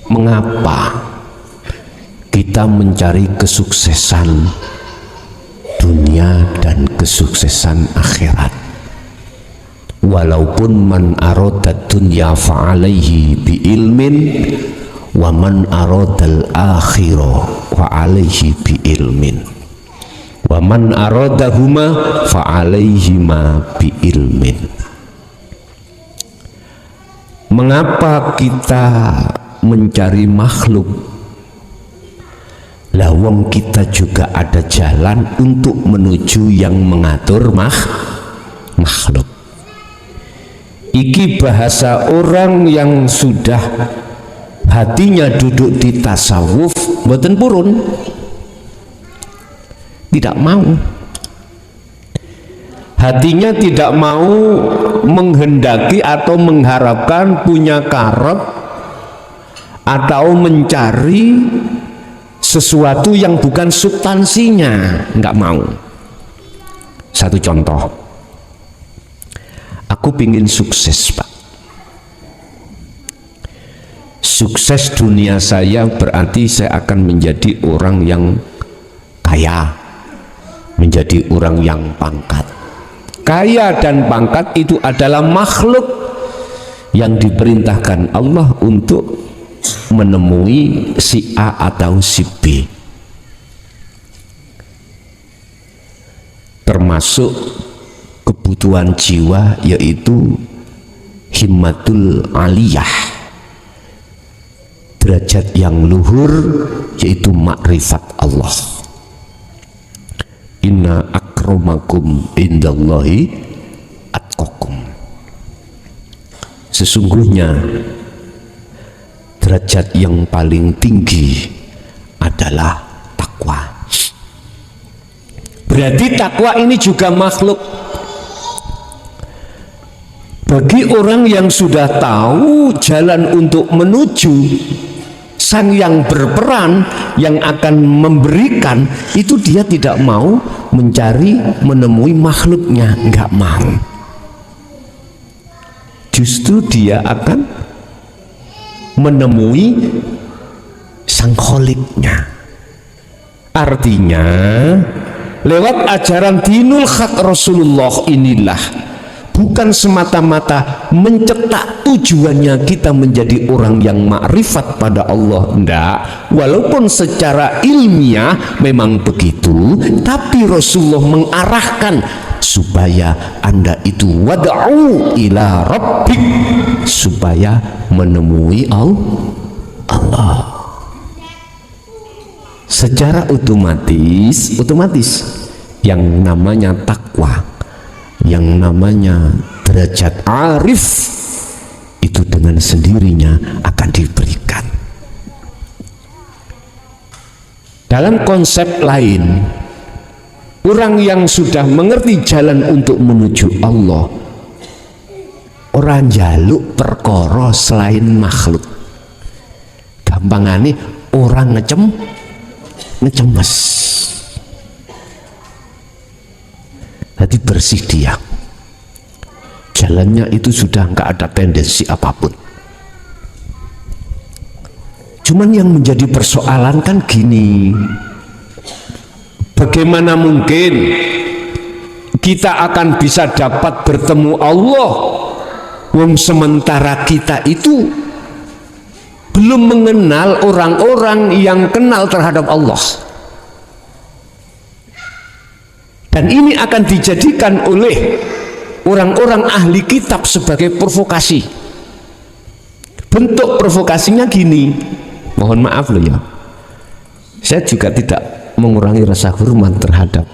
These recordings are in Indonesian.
mengapa kita mencari kesuksesan dunia dan kesuksesan akhirat? Walaupun man aradad dunya fa'alaihi bi ilmin wa man aradal akhirah fa'alaihi bi ilmin wa man aradahuma fa'alaihima bi ilmin. Mengapa kita mencari makhluk? Lawang kita juga ada jalan untuk menuju yang mengatur makhluk. Iki bahasa orang yang sudah hatinya duduk di tasawuf, mboten purun, tidak mau. Hatinya tidak mau menghendaki atau mengharapkan, punya karep atau mencari sesuatu yang bukan substansinya, nggak mau. Satu contoh, aku pingin sukses, Pak. Sukses dunia saya berarti saya akan menjadi orang yang kaya, menjadi orang yang pangkat. Kaya dan pangkat itu adalah makhluk yang diperintahkan Allah untuk menemui si A atau si B. Termasuk kebutuhan jiwa, yaitu himmatul aliyah, derajat yang luhur, yaitu makrifat Allah. Inna akramakum indallahi atqakum. Sesungguhnya derajat yang paling tinggi adalah takwa. Berarti takwa ini juga makhluk. Bagi orang yang sudah tahu jalan untuk menuju sang yang berperan, yang akan memberikan, itu dia tidak mau mencari, menemui makhluknya, nggak mau. Justru dia akan menemui sang kholiknya. Artinya lewat ajaran dinul haq Rasulullah inilah bukan semata-mata mencetak tujuannya kita menjadi orang yang makrifat pada Allah, enggak. Walaupun secara ilmiah memang begitu, tapi Rasulullah mengarahkan supaya Anda itu wad'u ila rabbik, supaya menemui Allah. Secara otomatis yang namanya takwa, yang namanya derajat arif, itu dengan sendirinya akan diberikan. Dalam konsep lain, orang yang sudah mengerti jalan untuk menuju Allah, orang jaluk perkara selain makhluk. Gampangane orang ngecemes. Jadi bersih dia, jalannya itu sudah nggak ada tendensi apapun. Cuman yang menjadi persoalan kan gini, bagaimana mungkin kita akan bisa dapat bertemu Allah wong sementara kita itu belum mengenal orang-orang yang kenal terhadap Allah. Dan ini akan dijadikan oleh orang-orang ahli kitab sebagai provokasi. Bentuk provokasinya gini, mohon maaf loh ya, saya juga tidak mengurangi rasa hormat terhadap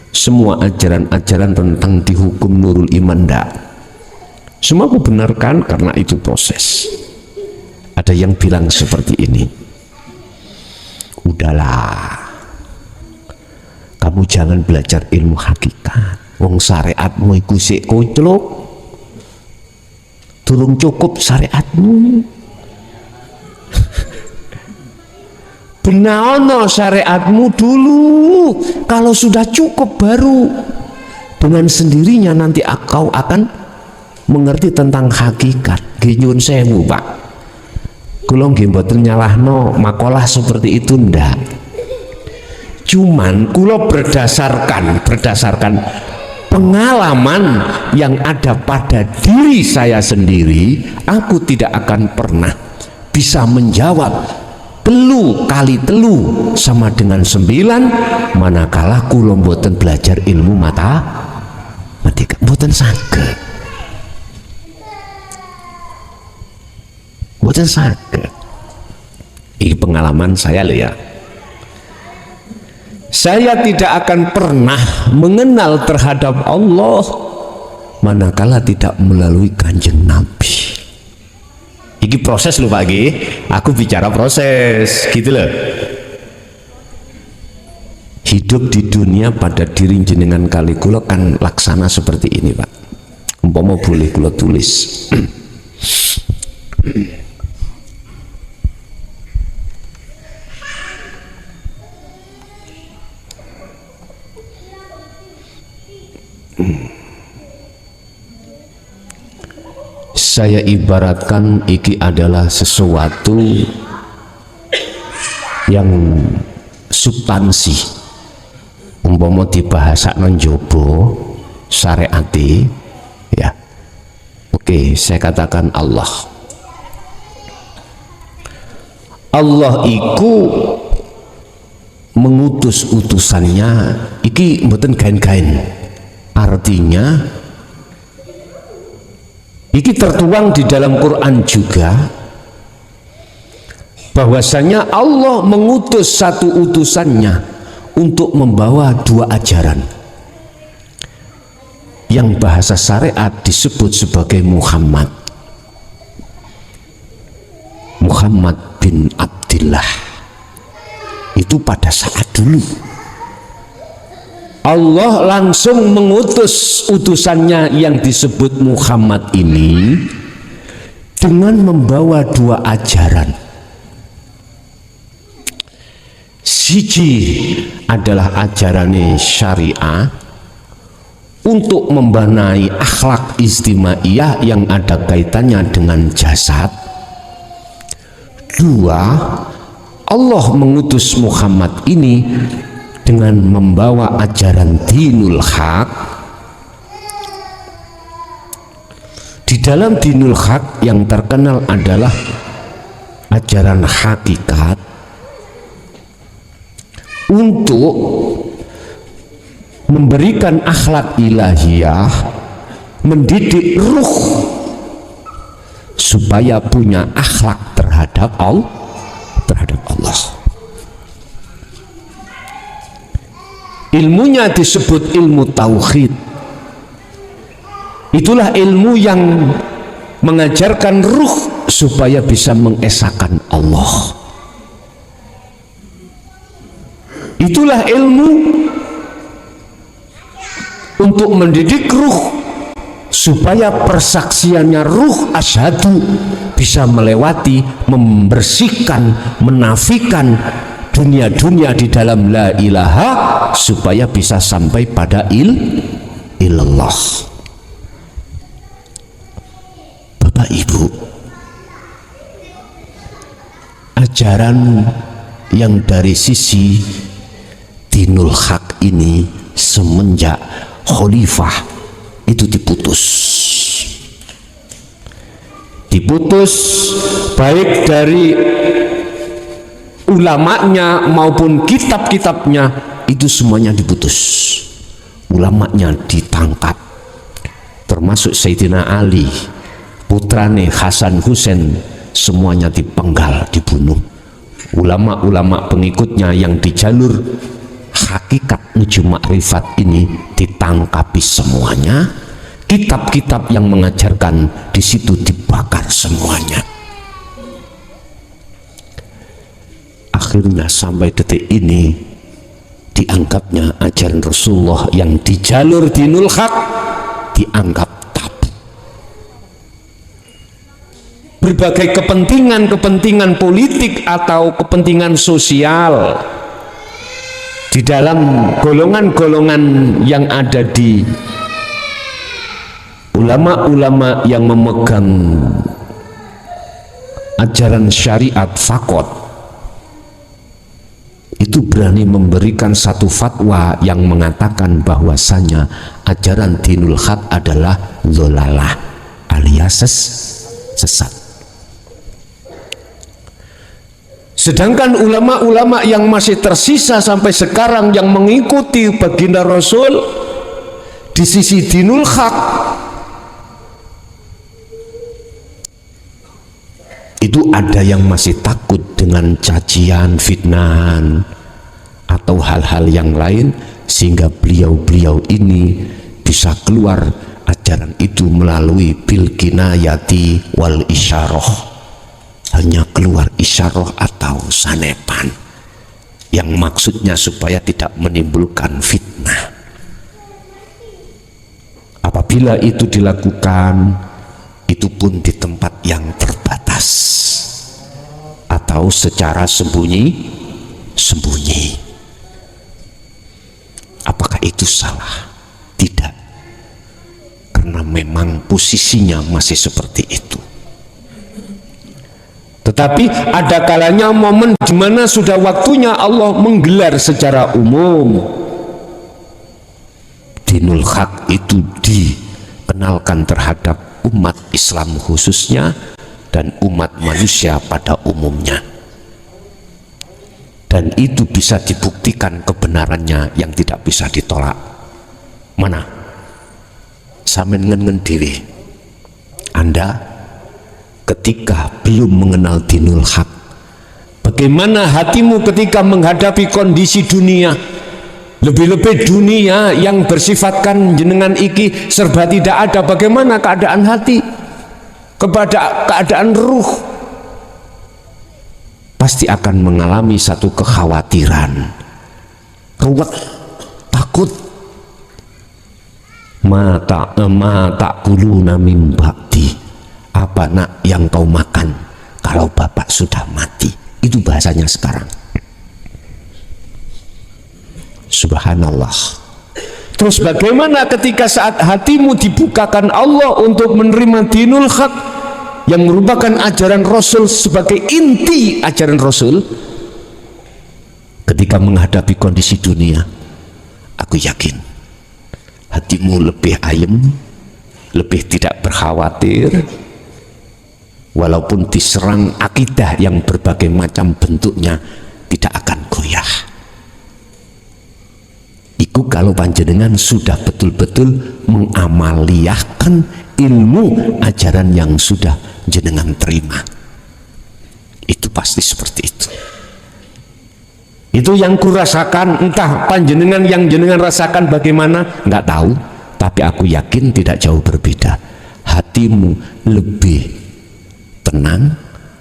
semua ajaran-ajaran tentang dihukum nurul iman, enggak. Semua aku benarkan karena itu proses. Ada yang bilang seperti ini, udahlah, kamu jangan belajar ilmu hakikat, wong syariatmu iku sik koclok, durung cukup syariatmu. Benaono syariatmu dulu, kalau sudah cukup baru dengan sendirinya nanti kau akan mengerti tentang hakikat. Nyuwun sewu, Pak, Kula nggih mboten nyalahno makalah seperti itu ndak. Cuman kula berdasarkan pengalaman yang ada pada diri saya sendiri, aku tidak akan pernah bisa menjawab telu kali telu sama dengan 9 manakala kula mboten belajar ilmu matematika, mboten saged. Mboten saged. Ini pengalaman saya lho ya. Saya tidak akan pernah mengenal terhadap Allah manakala tidak melalui Kanjeng Nabi. Iki proses lho Pak G. Aku bicara proses gitu loh. Hidup di dunia pada diri jenengan kali kula kan laksana seperti ini Pak. Umpama boleh kula tulis. Saya ibaratkan iki adalah sesuatu yang substansi, umpama dibahasakno njaba syariati ya. Oke, saya katakan Allah iku mengutus utusannya iki mboten gaen-gaen. Artinya iki tertuang di dalam Quran juga bahwasanya Allah mengutus satu utusannya untuk membawa 2 ajaran yang bahasa syariat disebut sebagai Muhammad bin Abdillah. Itu pada saat dulu Allah langsung mengutus utusannya yang disebut Muhammad ini dengan membawa 2 ajaran. Siji adalah ajaran syariah untuk membenahi akhlak istimaiyah yang ada kaitannya dengan jasad. 2, Allah mengutus Muhammad ini dengan membawa ajaran dinul haq. Di dalam dinul haq yang terkenal adalah ajaran hakikat untuk memberikan akhlak ilahiyah, mendidik ruh supaya punya akhlak terhadap Allah. Ilmunya disebut ilmu tauhid. Itulah ilmu yang mengajarkan ruh supaya bisa mengesahkan Allah. Itulah ilmu untuk mendidik ruh supaya persaksiannya ruh asyhadu bisa melewati, membersihkan, menafikan dunia-dunia di dalam la ilaha supaya bisa sampai pada ilallah. Bapak Ibu, ajaran yang dari sisi dinul haq ini semenjak khalifah itu diputus baik dari ulamanya maupun kitab-kitabnya, itu semuanya diputus. Ulamanya ditangkap, termasuk Sayyidina Ali, putrane Hasan Husain, semuanya dipenggal, dibunuh. Ulama-ulama pengikutnya yang di jalur hakikat menuju makrifat ini ditangkapi semuanya. Kitab-kitab yang mengajarkan di situ dibakar semuanya. Akhirnya sampai detik ini dianggapnya ajaran Rasulullah yang di jalur dinul haq dianggap tabu. Berbagai kepentingan politik atau kepentingan sosial di dalam golongan-golongan yang ada di ulama-ulama yang memegang ajaran syariat fakot, itu berani memberikan satu fatwa yang mengatakan bahwasanya ajaran dinul haq adalah dholalah alias sesat. Sedangkan ulama-ulama yang masih tersisa sampai sekarang yang mengikuti baginda Rasul di sisi dinul haq, itu ada yang masih takut dengan cacian, fitnahan atau hal-hal yang lain, sehingga beliau-beliau ini bisa keluar ajaran itu melalui bil kinayati wal isyarah, hanya keluar isyarah atau sanepan yang maksudnya supaya tidak menimbulkan fitnah. Apabila itu dilakukan, itu pun di tempat yang terbatas atau secara sembunyi-sembunyi. Apakah itu salah? Tidak, karena memang posisinya masih seperti itu. Tetapi ada kalanya momen di mana sudah waktunya Allah menggelar secara umum. Dinul haq itu dikenalkan terhadap umat Islam khususnya dan umat manusia pada umumnya. Dan itu bisa dibuktikan kebenarannya yang tidak bisa ditolak. Mana? Sampeyan ngen diri. Anda ketika belum mengenal dinul haq, bagaimana hatimu ketika menghadapi kondisi dunia, lebih-lebih dunia yang bersifatkan jenengan iki serba tidak ada, bagaimana keadaan hati, kepada keadaan ruh? Pasti akan mengalami satu kekhawatiran, ruwet, takut. Mata quluna min ba'di, apa nak yang kau makan kalau bapak sudah mati? Itu bahasanya sekarang. Subhanallah. Terus bagaimana ketika saat hatimu dibukakan Allah untuk menerima dinul haq yang merupakan ajaran Rasul sebagai inti ajaran Rasul? Ketika menghadapi kondisi dunia, aku yakin hatimu lebih ayem, lebih tidak berkhawatir. Walaupun diserang akidah yang berbagai macam bentuknya, tidak akan goyah. Iku kalau panjenengan sudah betul-betul mengamaliyahkan ilmu ajaran yang sudah jenengan terima. Itu pasti seperti itu. Itu yang kurasakan, entah panjenengan yang jenengan rasakan bagaimana, nggak tahu. Tapi aku yakin tidak jauh berbeda. Hatimu lebih tenang,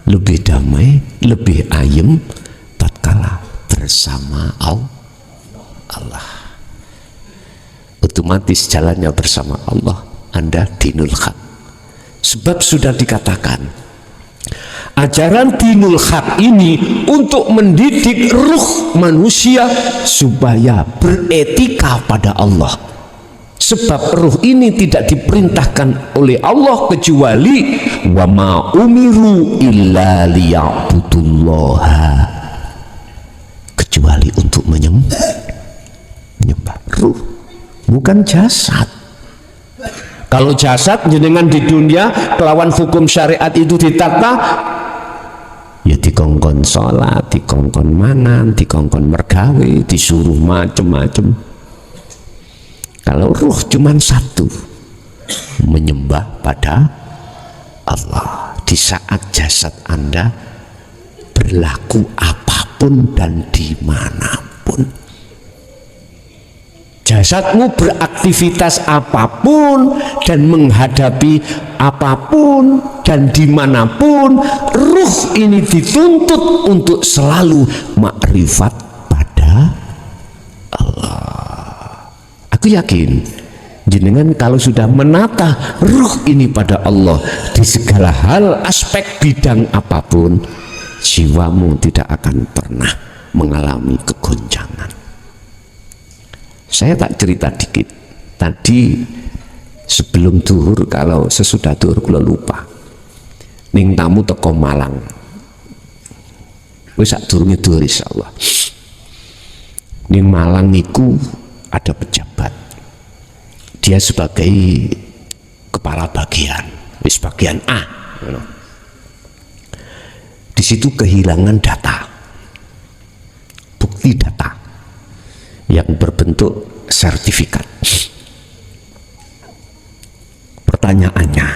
lebih damai, lebih ayem tatkala bersama Allah. Otomatis jalannya bersama Allah, Anda dinul haq. Sebab sudah dikatakan ajaran dinul haq ini untuk mendidik ruh manusia supaya beretika pada Allah. Sebab ruh ini tidak diperintahkan oleh Allah kecuali wa ma umiru illa liya'budullaha, kecuali untuk menyembah ruh, bukan jasad. Kalau jasad jenengan di dunia kelawan hukum syariat itu ditata, ya dikongkon sholat, dikongkon mangan, dikongkon mergawe, disuruh macem-macem. Kalau ruh cuman satu, menyembah pada Allah. Di saat jasad Anda berlaku apapun dan dimanapun, jasadmu beraktivitas apapun dan menghadapi apapun dan dimanapun, ruh ini dituntut untuk selalu makrifat pada Allah. Aku yakin jenengan kalau sudah menata ruh ini pada Allah di segala hal, aspek bidang apapun, jiwamu tidak akan pernah mengalami kegoncangan. Saya tak cerita dikit tadi sebelum duhur, kalau sesudah duhur kula lupa. ning tamu teko Malang. Wis sadurunge dhuwur insyaallah. Ning Malang niku ada pejabat. Dia sebagai kepala bagian, wis bagian A. Di situ kehilangan data, bukti data yang berbentuk sertifikat. Pertanyaannya,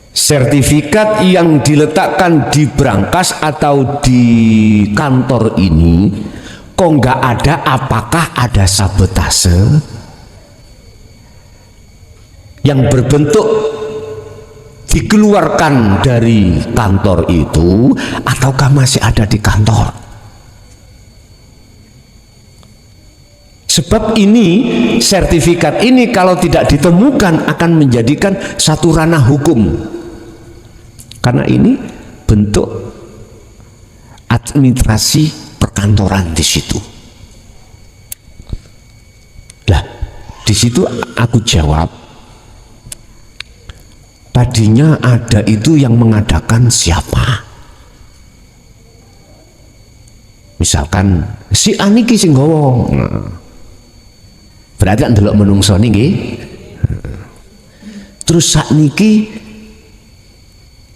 sertifikat yang diletakkan di brankas atau di kantor ini kok nggak ada, apakah ada sabotase yang berbentuk dikeluarkan dari kantor itu, ataukah masih ada di kantor? Sebab ini, sertifikat ini kalau tidak ditemukan akan menjadikan satu ranah hukum, karena ini bentuk administrasi perkantoran di situ. Lah, di situ aku jawab, tadinya ada itu yang mengadakan siapa? Misalkan si Aniki sing nggawa. Berarti kan ndelok menungso niki. Terus sakniki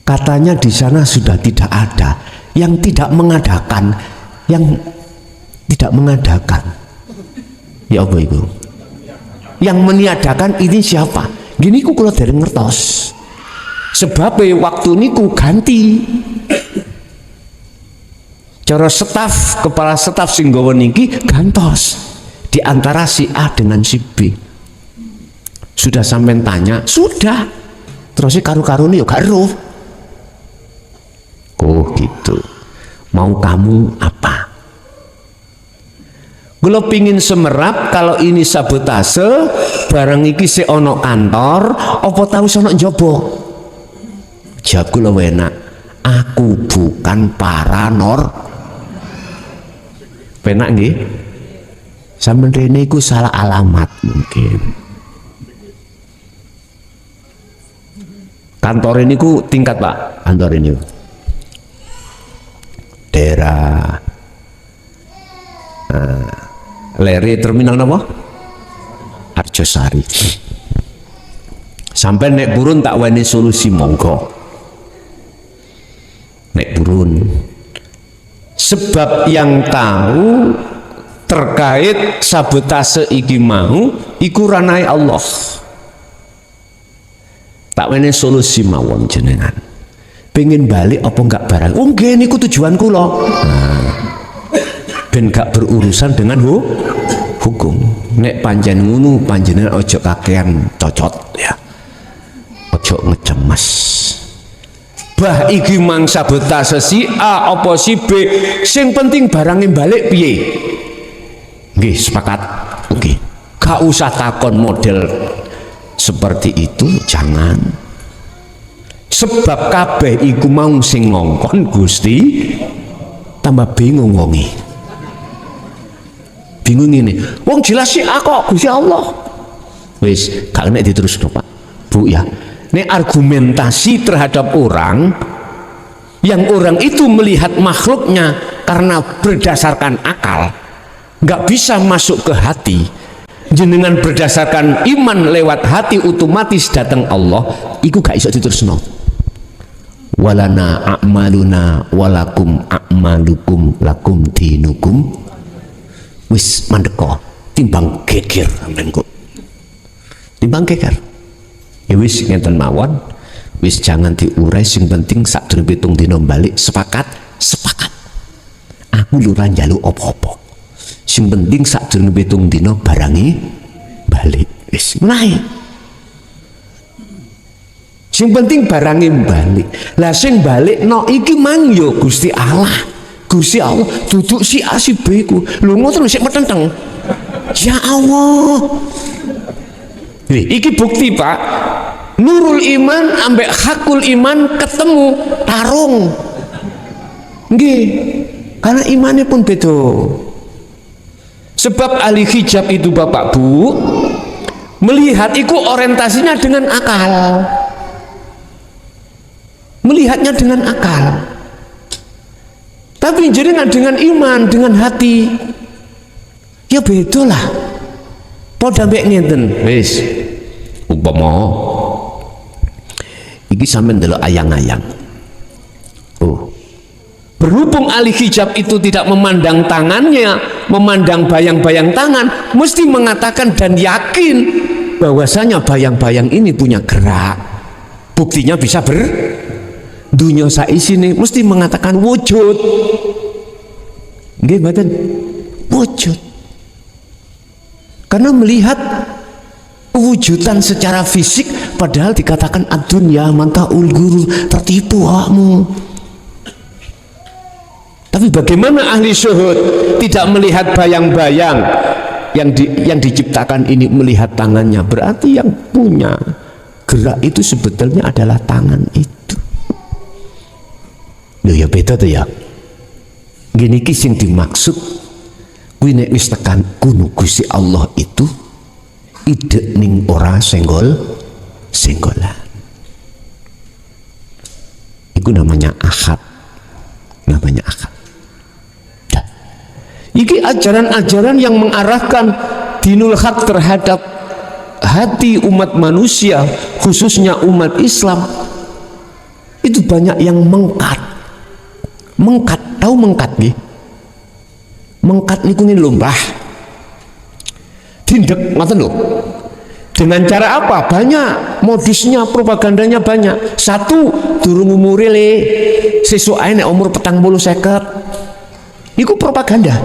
katanya di sana sudah tidak ada yang tidak mengadakan, Ya apa itu? Yang meniadakan ini siapa? Gini ku kula dereng ngertos. Sebab waktu niku ganti. Cara staf, kepala staf sing nggawa niki gantos di antara si A dengan si B. Sudah sampean tanya, sudah. Terus karu-karune yo gak ero. Oh gitu. Mau kamu apa? Kalau pingin semerap, kalau ini sabotase, barang iki se ono kantor, apa tahu sono njaba? Jawab kula enak, aku bukan paranor. Penak nggih? Sampeyan rene iku salah alamat mungkin. Kantor ini ku tingkat Pak, kantor ini. Daerah Leri terminal napa? Arjosari. Sampai nek burun tak wani solusi monggo. Nek burun. Sebab yang tahu terkait sabotase iki mau iku ranai Allah. Tak wani solusi mawon jenengan. Pengen balik apa enggak barang? Oh nggih niku tujuan kula. Ben gak berurusan dengan hukum. Nek panjen ngono panjenengan ojo kakean cocot ya. Ojo ngecemes. Bah iki mang sabotase si A apa si B, sing penting barangnya balik piye. Nggih sepakat. Oke. Gak usah takon model seperti itu, jangan. Sebab kabeh iku mau sing ngongkon Gusti tambah bingung wonge. Bingung ini, wong jelas si A kok Gusti Allah. Wis gak nek diterusno Pak Bu ya. Nek argumentasi terhadap orang yang orang itu melihat makhluknya karena berdasarkan akal, nggak bisa masuk ke hati. Jenengan berdasarkan iman lewat hati otomatis datang Allah, iku gak iso diterusno. Walana a'maluna walakum a'malukum lakum dinukum. Wis mandeko timbang geger sampean kok. Timbang geger. Ya wis ngenten mawon. Wis jangan diurai, sing penting sak durung pitung dina balik. Sepakat? Sepakat. Aku lurah njaluk apa-apa. Sing penting sak durung pitung dina barangi balik. Wis mulai. Sing penting barangi balik. Lah sing balik no iki mang yo Gusti Allah. Gusti Allah duduk si A si B ku lho ngono sik metenteng. Ya Allah. Iki bukti Pak. Nurul iman ambek hakul iman ketemu tarung. Nggih. Karena imannya pun beda. Sebab ahli hijab itu Bapak Bu melihat itu orientasinya dengan akal. melihatnya dengan akal. Tapi jenengan dengan iman, dengan hati, ya beda lah. Padha mbek ngenten, wis. Umpama iki sampean ndelok ayang-ayang. Oh. Berhubung ahli hijab itu tidak memandang tangannya, memandang bayang-bayang tangan, mesti mengatakan dan yakin bahwasanya bayang-bayang ini punya gerak. Buktinya bisa dunia saisine mesti mengatakan wujud. Nggih mboten? Wujud. Karena melihat kewujudan secara fisik, padahal dikatakan ad-dunya mataul ghurur, tertipu awakmu. Tapi bagaimana ahli syuhud tidak melihat bayang-bayang yang diciptakan ini, melihat tangannya? Berarti yang punya gerak itu sebetulnya adalah tangan itu. Loh ya beda tuh ya. Gini ki sing dimaksud kuwi nek wis tekan kuno Gusti Allah itu ide ning ora senggolan. Itu namanya ahad. Namanya ahad. Nah, iki ajaran-ajaran yang mengarahkan dinul haq terhadap hati umat manusia, khususnya umat Islam. Itu banyak yang mengkat. Tahu mengkat nggih? Mengkat niku lomba. Tindek ngoten lho. Dengan cara apa? Banyak modusnya, propagandanya banyak. Satu, durung umure le, sesuk ae nek umur 40-50. Iku propaganda.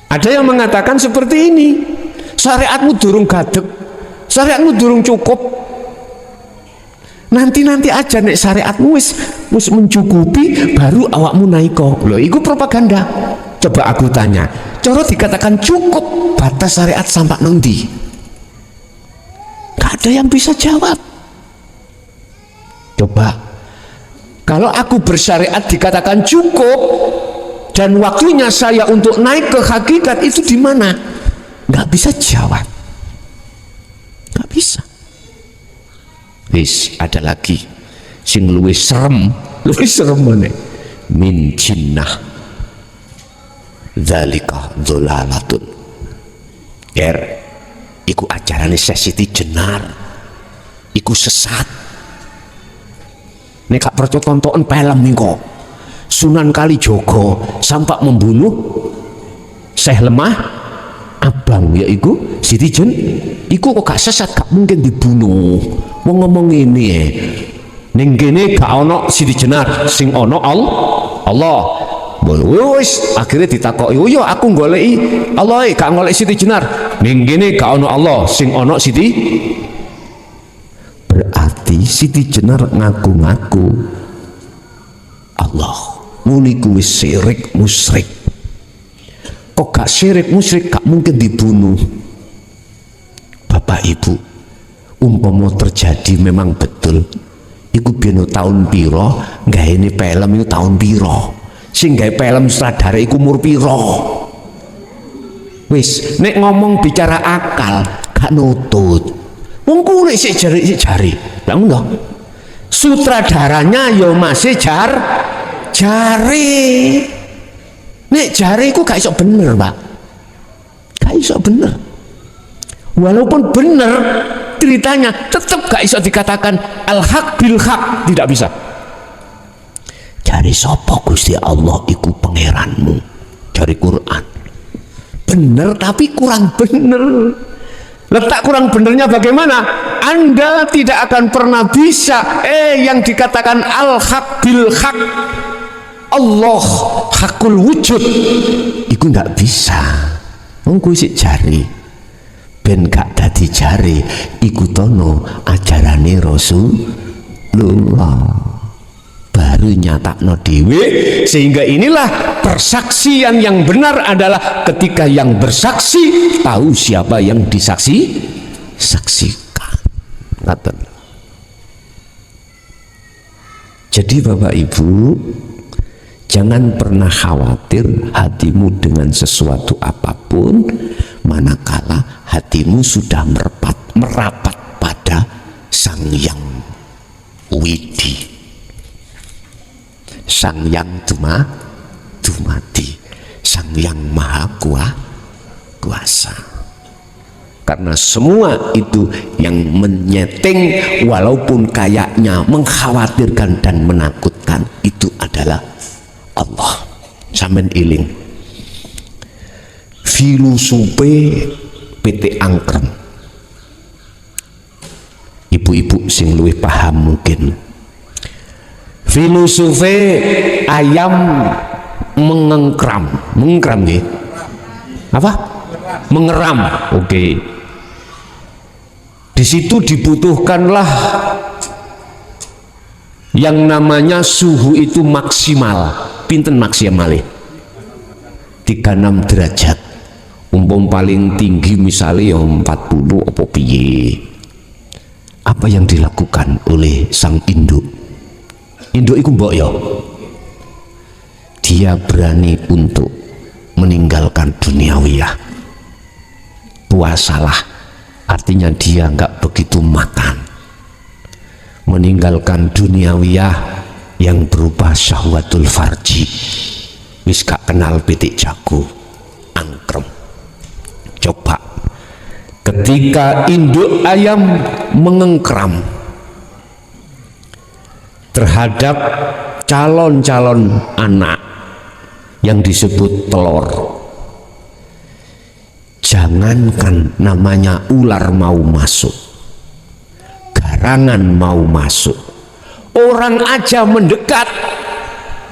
Ada yang mengatakan seperti ini. Syariatmu durung gadeg. Syariatmu durung cukup. Nanti aja nek syariatmu wis mencukupi baru awakmu naiko. Loh, itu propaganda. Coba aku tanya, cara dikatakan cukup batas syariat sampai nanti? Gak ada yang bisa jawab. Coba, kalau aku bersyariat dikatakan cukup dan waktunya saya untuk naik ke hakikat itu di mana? Gak bisa jawab. Gak bisa. Wis ada lagi sing luwih serem meneh min jinnah dzalika dzalalatun. Iku ajarane Siti Jenar, iku sesat. Nek gak percaya tonton film niku Sunan Kalijogo sampai membunuh Syekh Lemah Abang, yaiku Siti Jenar. Iku kok gak sesat, gak mungkin dibunuh. Wong ngomong ini ning kene gak ono Siti Jenar, sing ono Allah. Wis akhirnya ditakoki, "Oh ya aku goleki Allah, gak golek Siti Jenar." Ning kene gak ono Allah, sing ono Siti. Berarti Siti Jenar ngaku-ngaku Allah. Muni kuwi syirik musyrik. Kok gak syirik musyrik gak mungkin dibunuh. Bapak Ibu, umpama terjadi memang betul iku beno tahun piro gaene film itu tahun piro, sing gawe film sutradara iku umur piro. Wis nek ngomong bicara akal gak nutut. Wong kuwi sik jari lha ngono sutradaranya yo masih jari. Nek jari iku gak iso bener, Pak. Gak iso bener. Walaupun bener ceritanya tetap gak iso dikatakan al-haq bil haq, tidak bisa. Jari sapa Gusti Allah iku pangeranmu, jari Quran. Bener tapi kurang bener. Letak kurang benernya bagaimana? Anda tidak akan pernah bisa yang dikatakan al-haq bil haq, Allah hakul wujud, iku nggak bisa. Wong kuwi sik jari ben gak dadi jari iku tono ajarane Rasulullah baru nyatakno dhewe. Sehingga inilah persaksian yang benar adalah ketika yang bersaksi tahu siapa yang saksikan. Jadi Bapak Ibu, jangan pernah khawatir hatimu dengan sesuatu apapun manakala hatimu sudah merapat pada Sang Sang Yang Widi, Sang Yang Dumadi, Sang Yang Maha Kuasa. Karena semua itu yang menyeting walaupun kayaknya mengkhawatirkan dan menakutkan, itu adalah Allah. Sampeyan iling filosofi PT Angkrem, ibu-ibu sing luwih paham mungkin. Filosofi ayam mengengkram nggih. Apa? Mengeram. Oke. Di situ dibutuhkanlah yang namanya suhu itu maksimal. Pinten maksimalnya 36 derajat. Umpam paling tinggi misalnya yang 40 apa piye. Apa yang dilakukan oleh sang induk? Induk itu mbok ya, dia berani untuk meninggalkan duniawiyah. Puasalah, artinya dia nggak begitu makan, meninggalkan duniawiyah yang berupa syahwatul farji. Wis gak kenal pitik jago, angkrem. Coba ketika induk ayam mengengkram terhadap calon-calon anak yang disebut telur, jangankan namanya ular mau masuk, garangan mau masuk, orang aja mendekat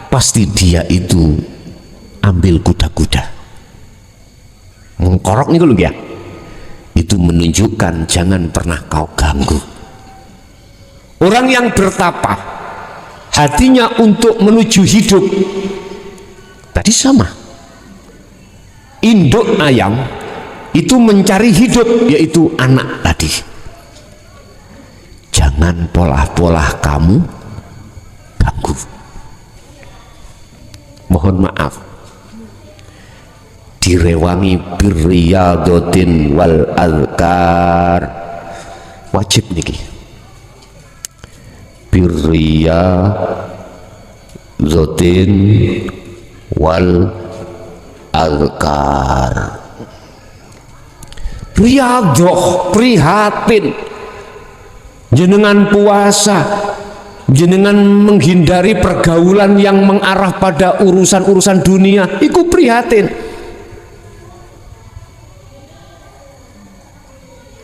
pasti dia itu ambil kuda-kuda mengkorok nih lu ya. Itu menunjukkan jangan pernah kau ganggu. Orang yang bertapa hatinya untuk menuju hidup tadi sama. Induk ayam itu mencari hidup, yaitu anak tadi. Jangan pola-pola kamu ganggu. Mohon maaf, direwangi birriyadatin wal azkar, wajib niki birriyadatin wal azkar. Riyadoh, prihatin, jenengan puasa, jenengan menghindari pergaulan yang mengarah pada urusan-urusan dunia, iku prihatin.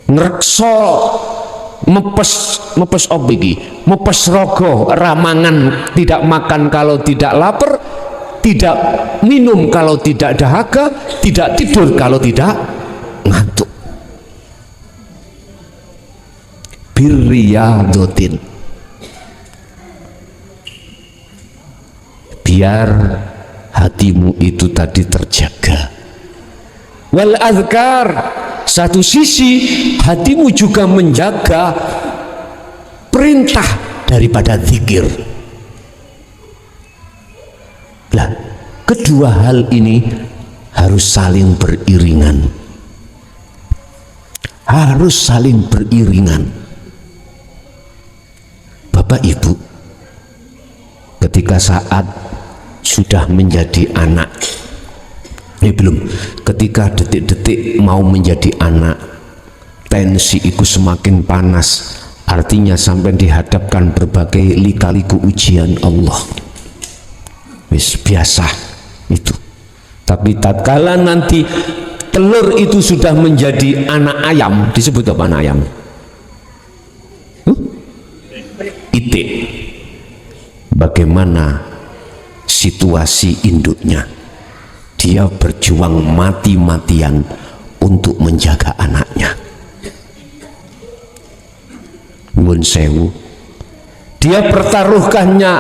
Ngrekso mepes obiki, mepes rogo, ramangan, tidak makan kalau tidak lapar, tidak minum kalau tidak dahaga, tidak tidur kalau tidak ngantuk. Birriyadatin, biar hatimu itu tadi terjaga. Wal azkar, satu sisi hatimu juga menjaga perintah daripada zikir. Nah, kedua hal ini harus saling beriringan, harus saling beriringan. Bapak Ibu, ketika saat sudah menjadi anak, belum, ketika detik-detik mau menjadi anak, tensi itu semakin panas, artinya sampai dihadapkan berbagai lika-liku ujian Allah. Wis biasa itu. Tapi tatkala nanti telur itu sudah menjadi anak ayam, disebut apa anak ayam? Itik. Bagaimana situasi induknya? Dia berjuang mati-matian untuk menjaga anaknya. Nyuwun sewu, dia pertaruhkannya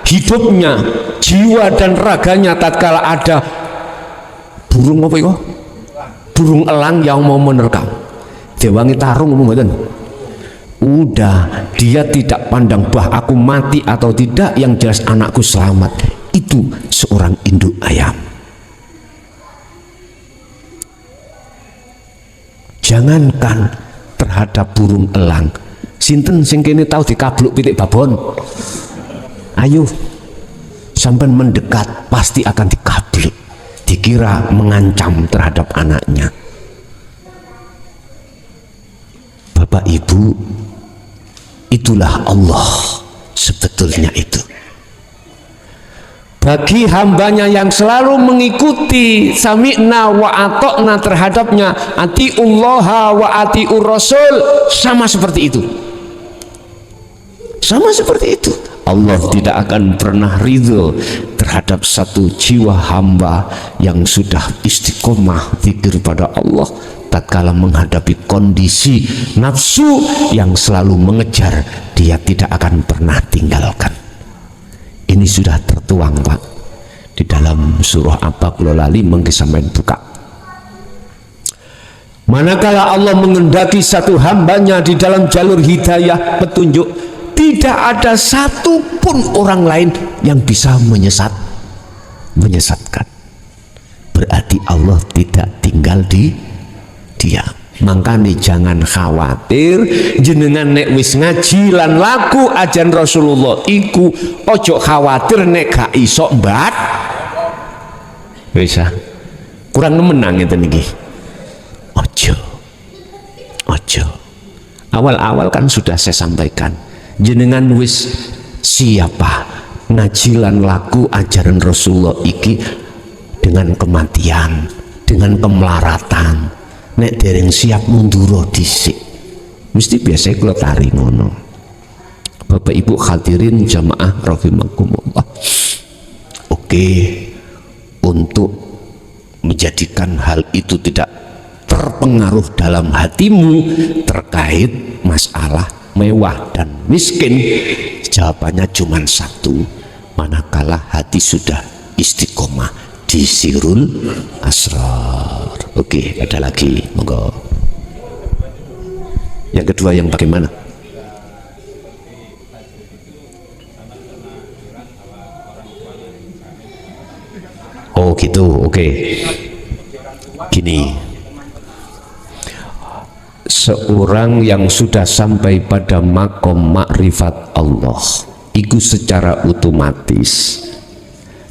hidupnya, jiwa dan raganya tatkala ada burung apa itu? Burung elang yang mau menerkam. Dewangi tarung mboten. Udah, dia tidak pandang bah aku mati atau tidak, yang jelas anakku selamat. Itu seorang induk ayam. Jangankan terhadap burung elang, Sinten sing kene tahu dikabluk pitik babon? Ayo, sampai mendekat pasti akan dikabluk. Dikira mengancam terhadap anaknya. Bapak Ibu, itulah Allah sebetulnya itu. Bagi hambanya yang selalu mengikuti sami'na wa atokna terhadapnya, atiullaha wa atiur rasul, sama seperti itu. Sama seperti itu. Allah tidak akan pernah ridho terhadap satu jiwa hamba yang sudah istiqomah zikir pada Allah tatkala menghadapi kondisi nafsu yang selalu mengejar, dia tidak akan pernah tinggalkan. Ini sudah tertuang Pak di dalam surah apa kula lali mengki sampean buka. Manakala Allah mengendaki satu hambanya di dalam jalur hidayah petunjuk, tidak ada satupun orang lain yang bisa menyesatkan. Berarti Allah tidak tinggal di dia. Makanya jangan khawatir jenengan nek wis ngaji lan laku ajan Rasulullah iku ojo khawatir nek gak iso mbat bisa kurang menang ngeten iki. Ojo awal-awal kan sudah saya sampaikan, jenengan wis siapa ngaji lan laku ajaran Rasulullah iki dengan kematian, dengan kemelaratan. Nek dereng siap munduro dhisik mesti biasa kula tari ngono. Bapak Ibu hadirin jamaah rahimakumullah. Oke, untuk menjadikan hal itu tidak terpengaruh dalam hatimu terkait masalah mewah dan miskin, jawabannya cuma satu, manakala hati sudah istiqomah di sirul asrar. Oke, ada lagi, monggo. Yang kedua yang bagaimana? Oh gitu, oke. Gini, seorang yang sudah sampai pada makom makrifat Allah, itu secara otomatis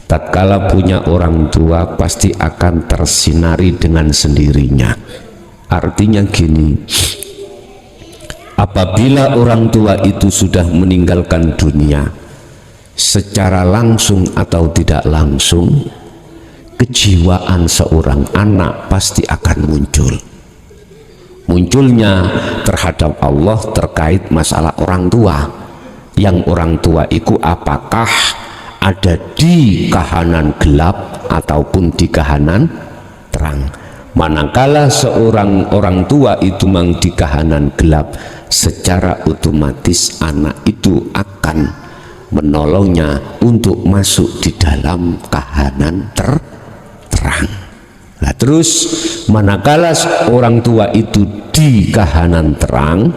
tatkala punya orang tua pasti akan tersinari dengan sendirinya. Artinya gini, apabila orang tua itu sudah meninggalkan dunia secara langsung atau tidak langsung, kejiwaan seorang anak pasti akan muncul. Munculnya terhadap Allah terkait masalah orang tua. Yang orang tua itu apakah ada di kahanan gelap ataupun di kahanan terang. Manakala seorang orang tua itu memang di kahanan gelap, secara otomatis anak itu akan menolongnya untuk masuk di dalam kahanan terang. Nah, terus manakala orang tua itu di kahanan terang,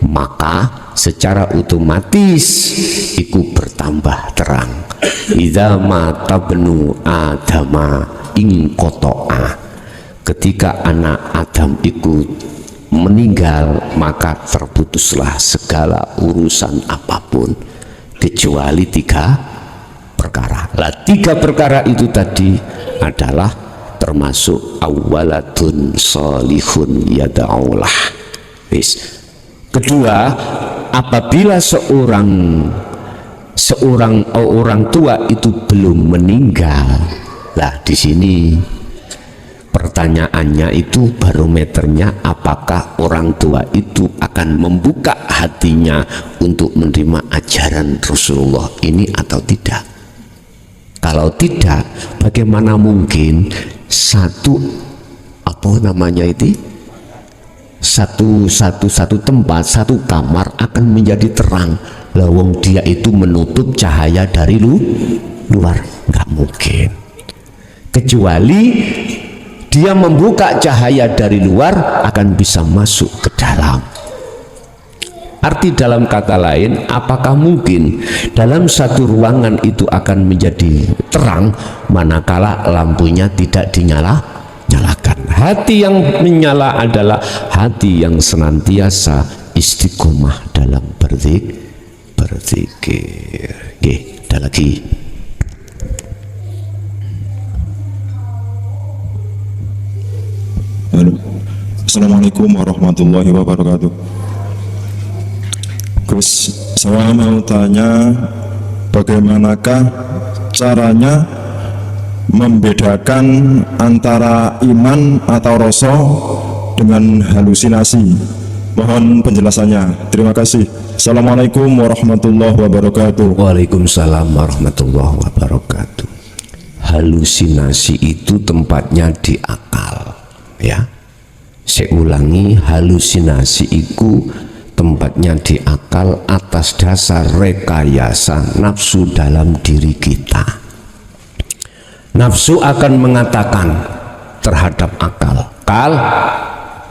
maka secara otomatis itu bertambah terang. Idza mata benu adama ing kotoa, ketika anak Adam itu meninggal maka terputuslah segala urusan apapun kecuali 3 perkara. Lah 3 perkara itu tadi adalah termasuk awalatun solihun yada'ulah. Kedua, apabila orang tua itu belum meninggal, lah di sini pertanyaannya itu barometernya, apakah orang tua itu akan membuka hatinya untuk menerima ajaran Rasulullah ini atau tidak. Kalau tidak, bagaimana mungkin satu tempat, satu kamar akan menjadi terang, lawang dia itu menutup cahaya dari luar? Nggak mungkin, kecuali dia membuka cahaya dari luar akan bisa masuk ke dalam. Arti dalam kata lain, apakah mungkin dalam satu ruangan itu akan menjadi terang manakala lampunya tidak dinyalakan? Hati yang menyala adalah hati yang senantiasa istiqomah dalam berzikir. Nggih, ada lagi. Halo. Assalamualaikum warahmatullahi wabarakatuh. Gus, saya mau tanya bagaimanakah caranya membedakan antara iman atau rasa dengan halusinasi? Mohon penjelasannya. Terima kasih. Assalamualaikum warahmatullahi wabarakatuh. Waalaikumsalam warahmatullahi wabarakatuh. Halusinasi itu tempatnya di akal, ya. Saya ulangi, halusinasi itu tempatnya di akal atas dasar rekayasa nafsu dalam diri kita. Nafsu akan mengatakan terhadap akal,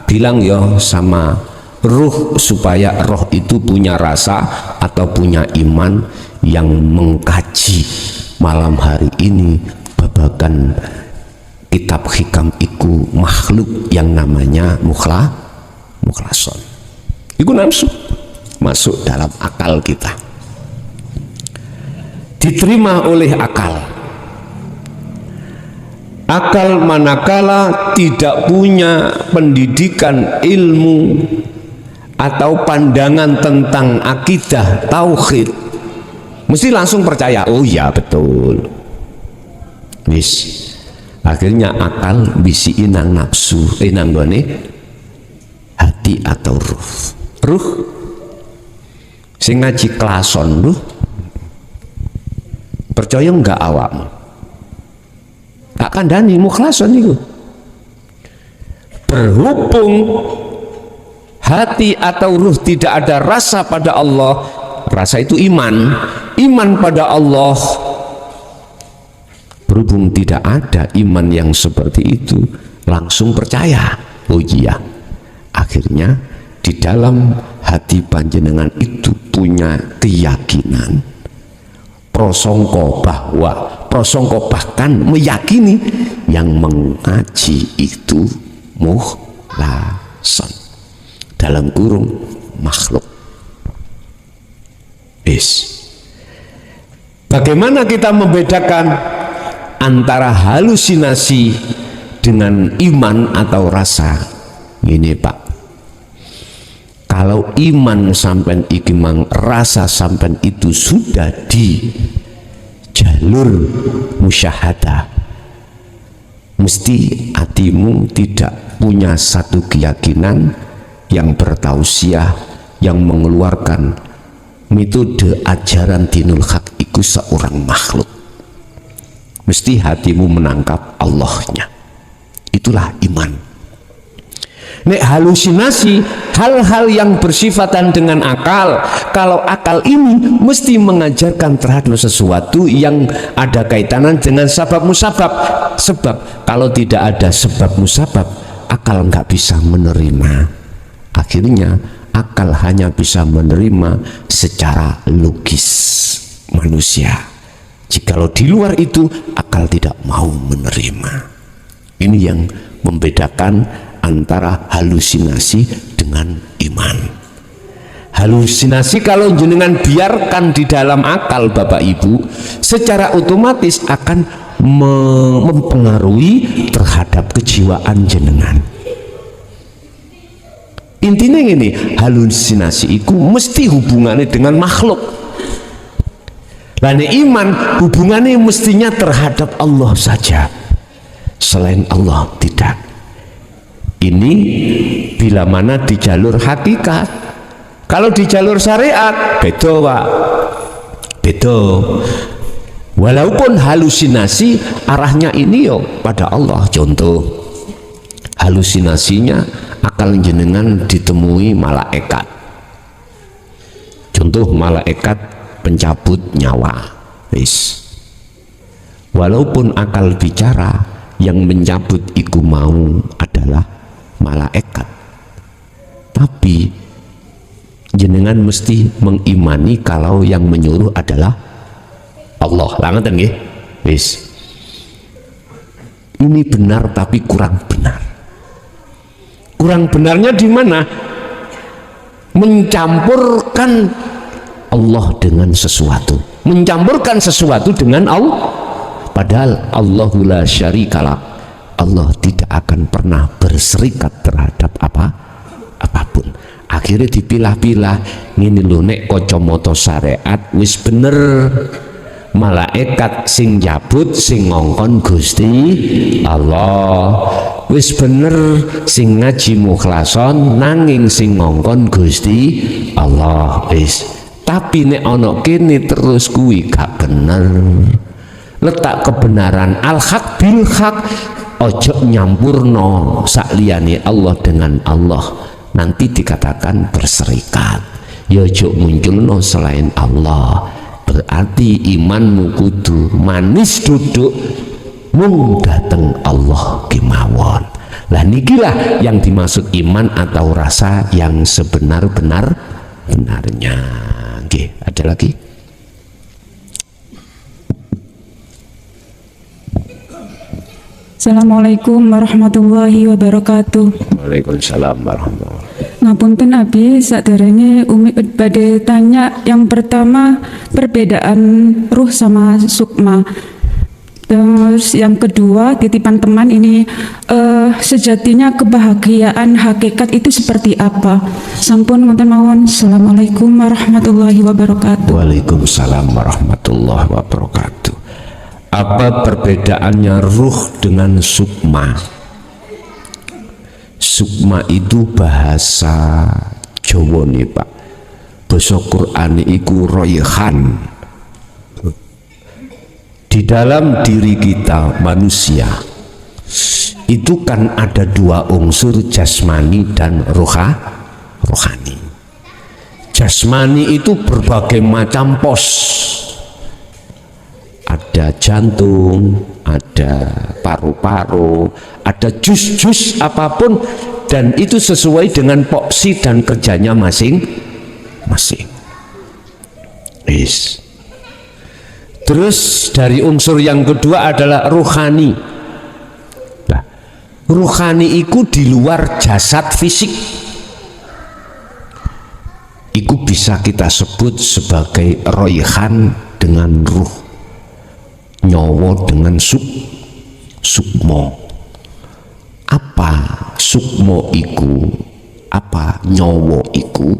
bilang yo sama ruh supaya roh itu punya rasa atau punya iman yang mengkaji malam hari ini babagan kitab hikam iku makhluk yang namanya mukhlason. Iku nafsu masuk dalam akal kita, diterima oleh akal. Akal manakala tidak punya pendidikan ilmu atau pandangan tentang akidah tauhid, mesti langsung percaya, oh ya betul. Akhirnya akal bisi inang nafsu, inang gone hati atau ruh sing ngaji klason ruh percaya enggak awakmu? Tak kandani mukhlason itu. Berhubung hati atau ruh tidak ada rasa pada Allah, rasa itu iman pada Allah. Berhubung tidak ada iman yang seperti itu, langsung percaya. Oh iya, akhirnya di dalam hati panjenengan itu punya keyakinan, prasangka bahkan meyakini yang mengaji itu mukhlason, dalam kurung makhluk. Bagaimana kita membedakan antara halusinasi dengan iman atau rasa? Ini Pak, kalau iman sampai iki mang, rasa sampai itu sudah di jalur musyahadah, mesti hatimu tidak punya satu keyakinan yang bertausiah, yang mengeluarkan metode ajaran dinul haq itu seorang makhluk. Mesti hatimu menangkap Allahnya. Itulah iman. Nek halusinasi, hal-hal yang bersifatan dengan akal, kalau akal ini mesti mengajarkan terhadap sesuatu yang ada kaitannya dengan sabab musabab. Sebab kalau tidak ada sebab musabab, akal nggak bisa menerima. Akhirnya akal hanya bisa menerima secara logis manusia. Jikalau di luar itu, akal tidak mau menerima. Ini yang membedakan antara halusinasi dengan iman. Halusinasi kalau jenengan biarkan di dalam akal Bapak Ibu, secara otomatis akan mempengaruhi terhadap kejiwaan jenengan. Intinya ini, halusinasi itu mesti hubungannya dengan makhluk. Dan iman hubungannya mestinya terhadap Allah saja, selain Allah tidak. Ini bila mana di jalur hakikat. Kalau di jalur syariat beda Pak, beda. Walaupun halusinasi arahnya ini yo pada Allah. Contoh halusinasinya akal jenengan ditemui malaikat. Contoh malaikat pencabut nyawa. Walaupun akal bicara, yang mencabut iku mau adalah malaikat, tapi jenengan mesti mengimani kalau yang menyuruh adalah Allah. Langetan nggih? Ini benar tapi kurang benar. Kurang benarnya di mana? mencampurkan Allah dengan sesuatu, mencampurkan sesuatu dengan Allah, padahal Allahu la syarikalah, Allah tidak akan pernah berserikat terhadap apapun. Akhirnya dipilah-pilah, ngene lho, nek kacamata syariat wis bener, malaikat sing jabut sing ngongkon Gusti Allah, wis bener sing ngaji mukhlason nanging sing ngongkon Gusti Allah wis. Tapi nek ana kene terus kuwi gak bener. Letak kebenaran al-haq bil haq, ojo nyampurno sakliyane Allah dengan Allah, nanti dikatakan berserikat. Ya ojo munculno selain Allah, berarti imanmu kudu manis duduk mung dateng Allah kemawon. Lah nikilah yang dimaksud iman atau rasa yang sebenar-benarnya. Oke, ada lagi? Assalamualaikum warahmatullahi wabarakatuh. Waalaikumsalam warahmatullahi wabarakatuh. Ngapunten Abi, saderenge Umi badhe tanya yang pertama perbedaan ruh sama sukma. Terus yang kedua titipan teman ini, sejatinya kebahagiaan hakikat itu seperti apa? Sampun wonten mawon. Assalamualaikum warahmatullahi wabarakatuh. Waalaikumsalam warahmatullahi wabarakatuh. Apa perbedaannya ruh dengan sukma? Sukma itu bahasa Jawa nih Pak, basa Quran iku royhan. Di dalam diri kita manusia itu kan ada dua unsur, jasmani dan rohani. Jasmani itu berbagai macam pos, ada jantung, ada paru-paru, ada jus-jus apapun, dan itu sesuai dengan porsi dan kerjanya masing-masing. Terus dari unsur yang kedua adalah ruhani. Nah, ruhani itu di luar jasad fisik. Itu bisa kita sebut sebagai royhan dengan ruh, nyawa dengan sukmo. Apa sukmo iku, apa nyawa iku,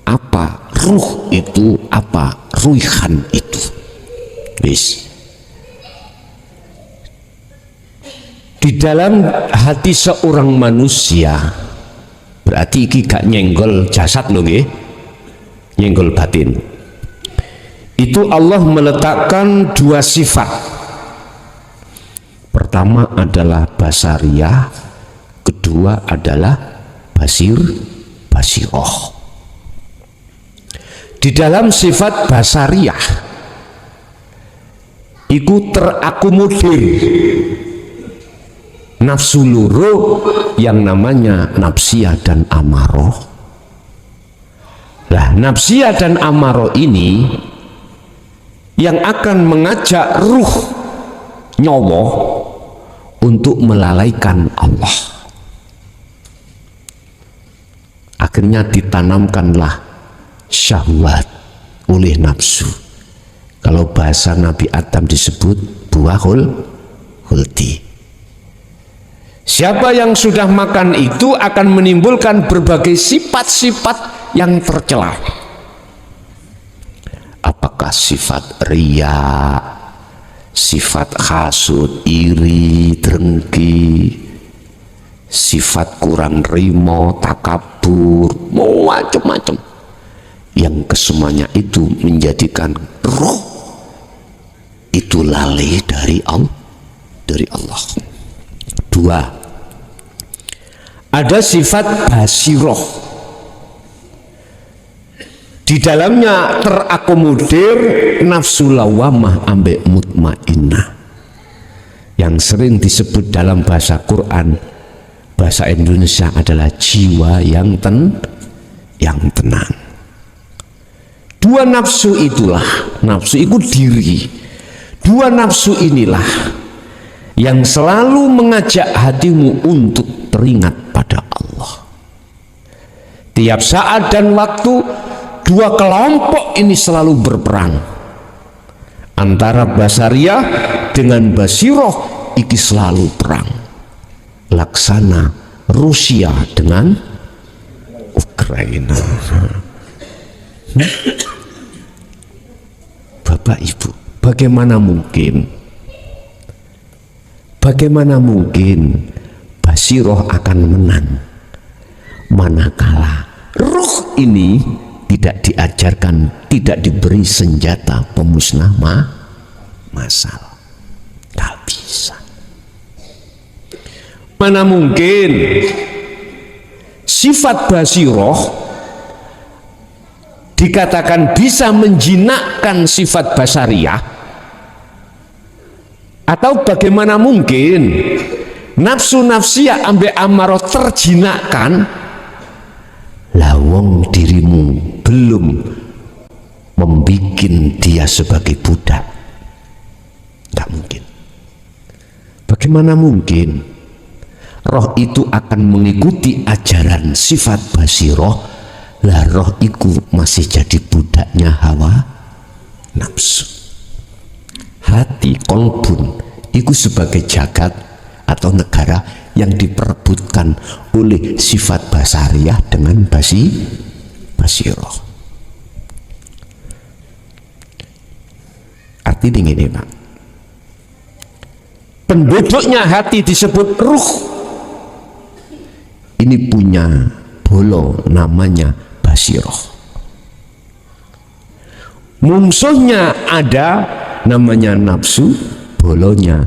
apa ruh itu, apa ruihan itu. Di dalam hati seorang manusia, berarti iki gak nyenggol jasad loh nggih, nyenggol batin. Itu Allah meletakkan dua sifat. Pertama adalah basariyah, kedua adalah basiroh. Di dalam sifat basariyah iku terakomodir nafsu loro yang namanya nafsiyah dan amaroh. Lah nafsiyah dan amaroh ini yang akan mengajak ruh nyawa untuk melalaikan Allah. Akhirnya ditanamkanlah syahwat oleh nafsu. Kalau bahasa Nabi Adam disebut buah khuldi. Siapa yang sudah makan itu akan menimbulkan berbagai sifat-sifat yang tercela. Apakah sifat riya, sifat hasud, iri, drengki, sifat kurang rimo, takabur, macam-macam, yang kesemuanya itu menjadikan roh itu lalai dari Allah. Dua, ada sifat basiroh, di dalamnya terakomodir nafsu lawamah ambek mutmainnah, yang sering disebut dalam bahasa Quran, bahasa Indonesia adalah jiwa yang tenang. Dua nafsu itulah, nafsu itu diri, dua nafsu inilah yang selalu mengajak hatimu untuk teringat pada Allah. Tiap saat dan waktu dua kelompok ini selalu berperang. Antara Basariyah dengan Basiroh iki selalu perang. Laksana Rusia dengan Ukraina. Bapak Ibu, bagaimana mungkin Basiroh akan menang manakala ruh ini tidak diajarkan, tidak diberi senjata pemusnah massal? Tak bisa. Mana mungkin sifat Basiroh dikatakan bisa menjinakkan sifat Basariyah, atau bagaimana mungkin nafsu nafsiyah ambek amarah terjinakkan, lawong dirimu belum membikin dia sebagai budak. Tidak mungkin. Bagaimana mungkin roh itu akan mengikuti ajaran sifat Basiroh, lah roh itu masih jadi budaknya hawa nafsu. Hati kolbun itu sebagai jagat atau negara yang diperebutkan oleh sifat Basariyah dengan Basiroh. Artinya ini Pak, penduduknya hati disebut ruh, ini punya bolo namanya Basiroh. Musuhnya ada namanya nafsu, bolonya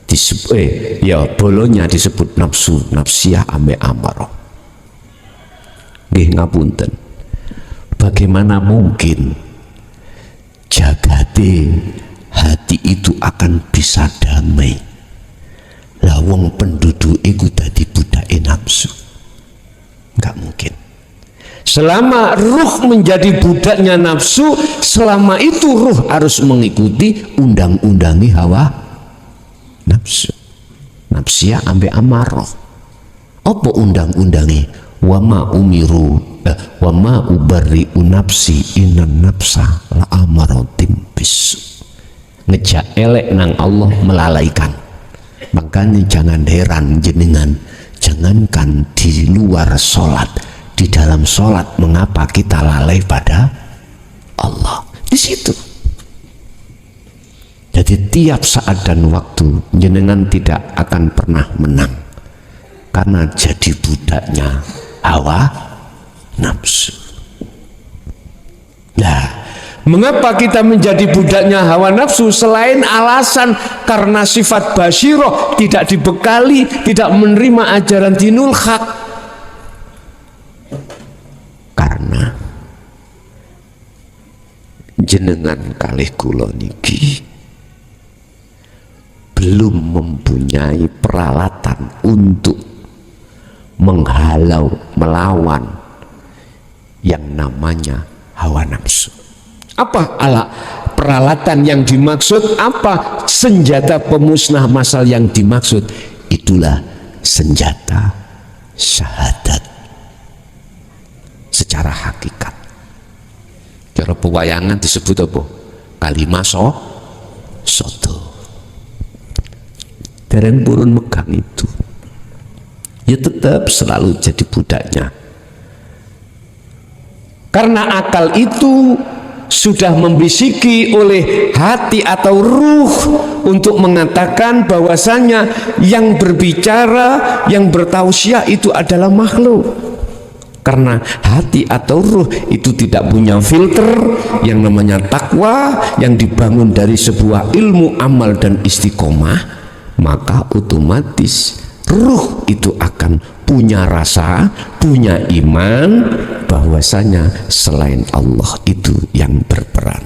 disebut nafsu nafsiyah ame amarah. Nggih ngapunten, bagaimana mungkin jagate hati itu akan bisa damai lawong penduduk itu dadi budake nafsu? Enggak mungkin. Selama ruh menjadi budaknya nafsu, selama itu ruh harus mengikuti undang-undangi hawa nafsu, nafsiyah ambe amarah. Apa undang-undangi? Wa ma ubarri'u nafsi innan nafsa la amaratim bisu. Ngejak elek nang Allah melalaikan. Makanya jangan heran jenengan, jangankan di luar sholat, di dalam sholat mengapa kita lalai pada Allah? Di situ. Jadi tiap saat dan waktu jenengan tidak akan pernah menang karena jadi budaknya hawa nafsu. Nah, mengapa kita menjadi budaknya hawa nafsu? Selain alasan karena sifat Basiroh tidak dibekali, tidak menerima ajaran dinul haq, karena jenengan kalih kula niki belum mempunyai peralatan untuk menghalau, melawan yang namanya hawa nafsu. Apa peralatan yang dimaksud? Apa senjata pemusnah massal yang dimaksud? Itulah senjata syahadat secara hakikat. Cara pewayangan disebut apa? Kalimah soto. Dereng purun megang itu, ya tetap selalu jadi budaknya. Karena akal itu sudah membisiki oleh hati atau ruh untuk mengatakan bahwasanya yang berbicara, yang bertausiah itu adalah makhluk. Karena hati atau ruh itu tidak punya filter yang namanya takwa yang dibangun dari sebuah ilmu, amal dan istiqomah, maka otomatis ruh itu akan punya rasa, punya iman bahwasanya selain Allah itu yang berperan.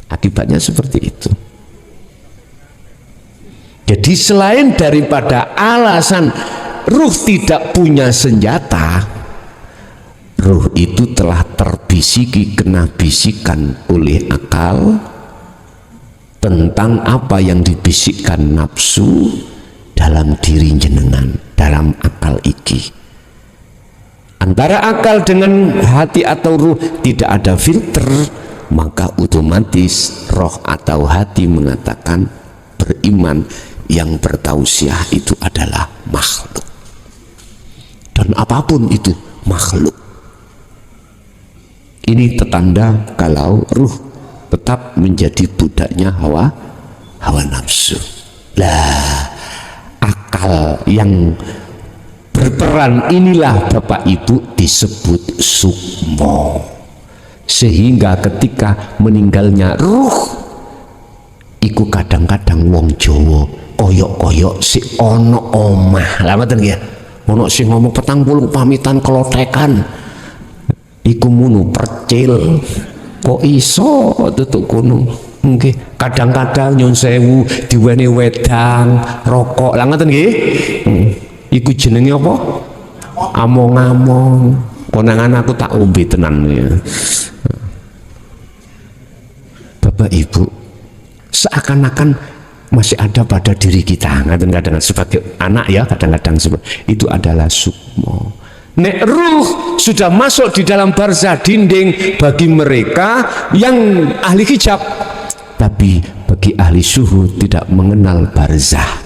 Akibatnya seperti itu. Jadi selain daripada alasan ruh tidak punya senjata, ruh itu telah terbisiki, kena bisikan oleh akal tentang apa yang dibisikkan nafsu dalam diri jenengan, dalam akal iki. antara akal dengan hati atau ruh tidak ada filter, maka otomatis roh atau hati mengatakan beriman yang bertausiah itu adalah makhluk, dan apapun itu makhluk. Ini petanda kalau ruh tetap menjadi budaknya hawa nafsu. Lah, akal yang berperan inilah Bapak Ibu disebut sukmo. Sehingga ketika meninggalnya ruh, iku kadang-kadang wong Jawa koyok-koyok si ono omah. Lah ngoten nggih. Ono sing ngomong 40 pamitan kelotekan. Iku munu percil. Kok iso tutuk kono? Nggih, kadang-kadang nyun sewu diweni wedang, rokok. Lah ngoten nggih. Iku jenenge apa? Among-among. Konangan aku tak ombe tenan ya. Bapak Ibu, seakan-akan masih ada pada diri kita, kadang-kadang sebagai anak ya, kadang-kadang itu adalah sukmo. Nek ruh sudah masuk di dalam barzah, dinding bagi mereka yang ahli hijab, tapi bagi ahli syuhud tidak mengenal barzah,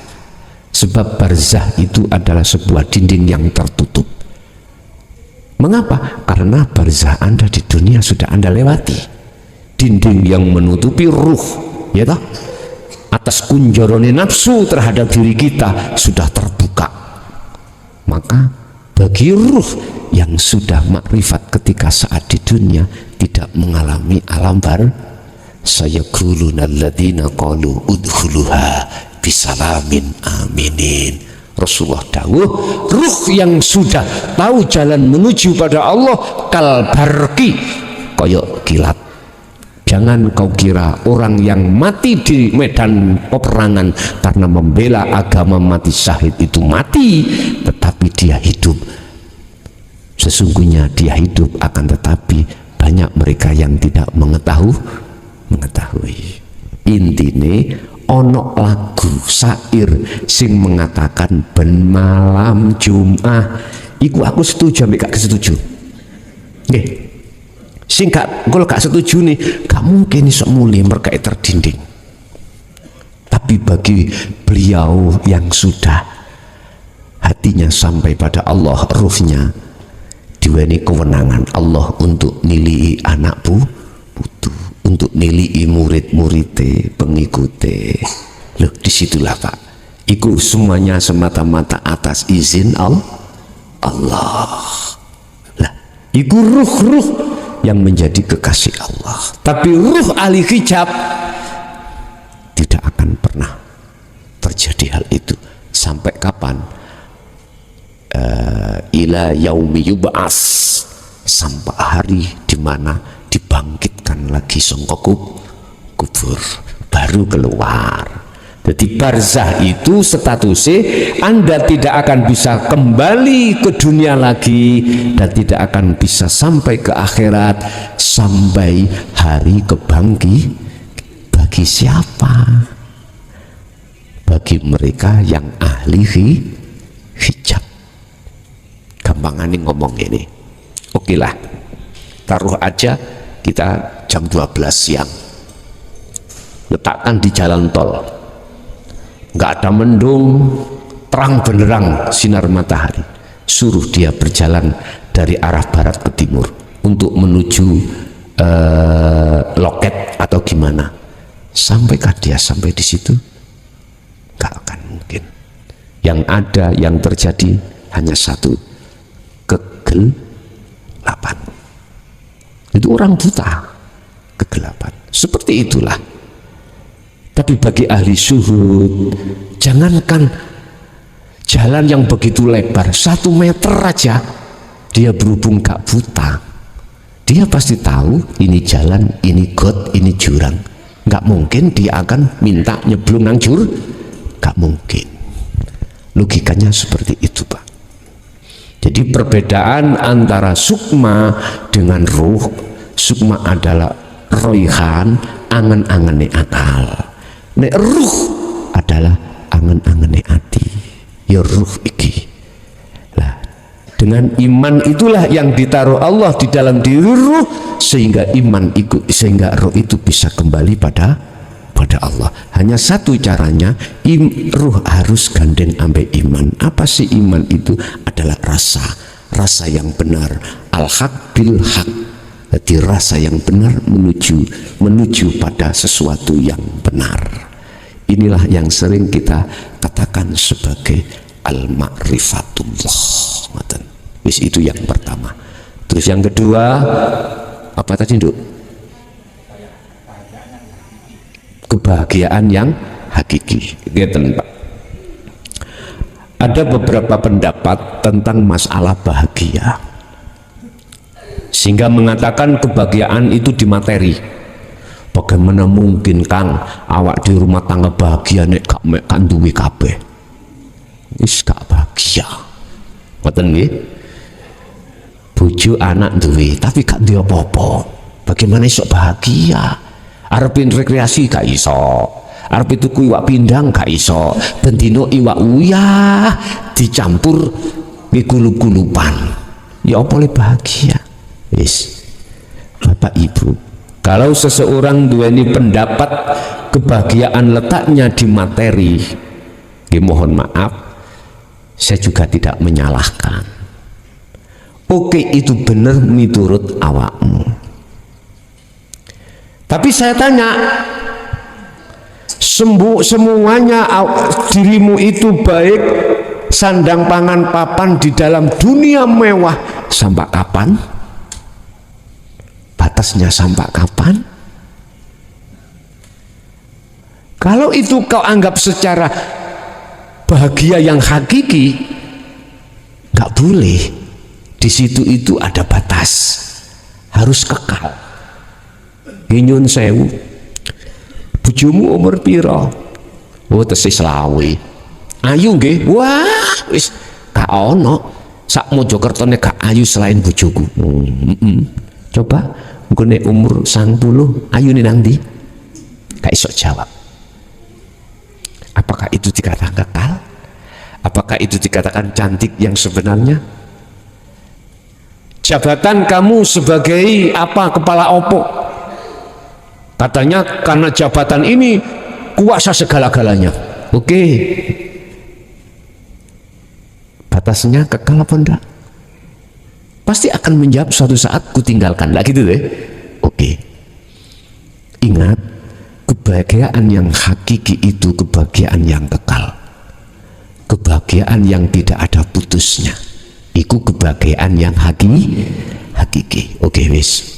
sebab barzah itu adalah sebuah dinding yang tertutup. Mengapa? Karena barzah Anda di dunia sudah Anda lewati, dinding yang menutupi ruh, ya toh, atas kunjorone nafsu terhadap diri kita sudah terbuka. Maka bagi ruh yang sudah makrifat ketika saat di dunia tidak mengalami alam barzah, sayaquluna alladzina qalu udkhuluha bisalamin aminin. Rasulullah dawuh, ruh yang sudah tahu jalan menuju pada Allah kal barqi, koyok kilat. Jangan kau kira orang yang mati di medan peperangan karena membela agama mati syahid itu mati, tetapi dia hidup. Sesungguhnya dia hidup, akan tetapi banyak mereka yang tidak mengetahui. Intine ono lagu syair sing mengatakan ben malam Jumat iku aku setuju ambek gak setuju. Nggih. Sing kalau gak setuju nih, gak mungkin iso muli merkai terdinding. Tapi bagi beliau yang sudah hatinya sampai pada Allah, ruhnya diweni kewenangan Allah untuk nilai anak putu, untuk nilai murid-muride, pengikute. Loh, disitulah Pak, itu semuanya semata-mata atas izin Allah. Lah, itu ruh-ruh yang menjadi kekasih Allah. Tapi ruh ahli hijab tidak akan pernah terjadi hal itu. Sampai kapan? Ila yaumi yub'as, sampai hari dimana dibangkitkan lagi sangka kubur baru keluar. Jadi barzah itu statusnya Anda tidak akan bisa kembali ke dunia lagi dan tidak akan bisa sampai ke akhirat sampai hari kebangkit. Bagi siapa? Bagi mereka yang ahli hijab. Gampangan ini ngomong ini. Oke lah, taruh aja kita jam 12 siang, letakkan di jalan tol, nggak ada mendung, terang benderang sinar matahari, suruh dia berjalan dari arah barat ke timur untuk menuju loket atau gimana. Sampaikah dia sampai di situ? Nggak akan mungkin. Yang ada, yang terjadi hanya satu, kegelapan. Itu orang buta, kegelapan. Seperti itulah. Tapi bagi ahli syuhud, jangankan jalan yang begitu lebar, 1 meter aja dia berhubung gak buta, dia pasti tahu ini jalan, ini got, ini jurang. Gak mungkin dia akan minta nyeblung nang gak mungkin. Logikanya seperti itu Pak. Jadi perbedaan antara sukma dengan ruh, sukma adalah roihan, angen-angene akal. Nek ruh adalah angen-angene ati. Ya ruh iki. Lah, Dengan iman itulah yang ditaruh Allah di dalam diri ruh, sehingga sehingga roh itu bisa kembali pada Allah. Hanya satu caranya, ruh harus gandeng ambil iman. Apa sih iman itu? Adalah rasa yang benar, al-haq bil haq. Jadi rasa yang benar menuju pada sesuatu yang benar. Inilah yang sering kita katakan sebagai al-ma'rifatullah. Wis, itu yang pertama. Terus yang kedua apa tadi, Nduk? Kebahagiaan yang hakiki. Gitu, Pak. Ada beberapa pendapat tentang masalah bahagia, sehingga mengatakan kebahagiaan itu di materi. Bagaimana mungkin Kang awak di rumah tangga bahagia nek gak duwe kabeh? Wis gak bahagia. Ngoten nggih? Bojo anak duwe tapi gak duwe apa-apa. Bagaimana iso bahagia? Arepin rekreasi gak iso. Arep tuku iwak pindang gak iso. Bendino iwak uyah dicampur gulup-gulupan. Ya apa le bahagia? Wis. Bapak Ibu, kalau seseorang duweni pendapat kebahagiaan letaknya di materi, mohon maaf, saya juga tidak menyalahkan. Oke, itu benar miturut awakmu. Tapi saya tanya, semuanya dirimu itu baik, sandang pangan papan di dalam dunia mewah, sampai kapan? Batasnya sampai kapan? Kalau itu kau anggap secara bahagia yang hakiki, nggak boleh. Di situ itu ada batas, harus kekal. Nyun sewu, bojomu umur piro? Oh, tesis lawe. Ayu nggih. Wah, wis gak ono sak Mojokerto nek gak ayu selain bojoku. Coba nggone umur 90 ayune nang ndi? Gak iso jawab. Apakah itu dikatakan kekal? Apakah itu dikatakan cantik yang sebenarnya? Jabatan kamu sebagai apa, kepala opo? Katanya karena jabatan ini kuasa segala-galanya. Oke. Batasnya kekal apa enggak? Pasti akan menjawab suatu saat ku tinggalkan lah gitu deh. Oke. Ingat, kebahagiaan yang hakiki itu kebahagiaan yang kekal. Kebahagiaan yang tidak ada putusnya. Itu kebahagiaan yang hakiki. Oke, wis.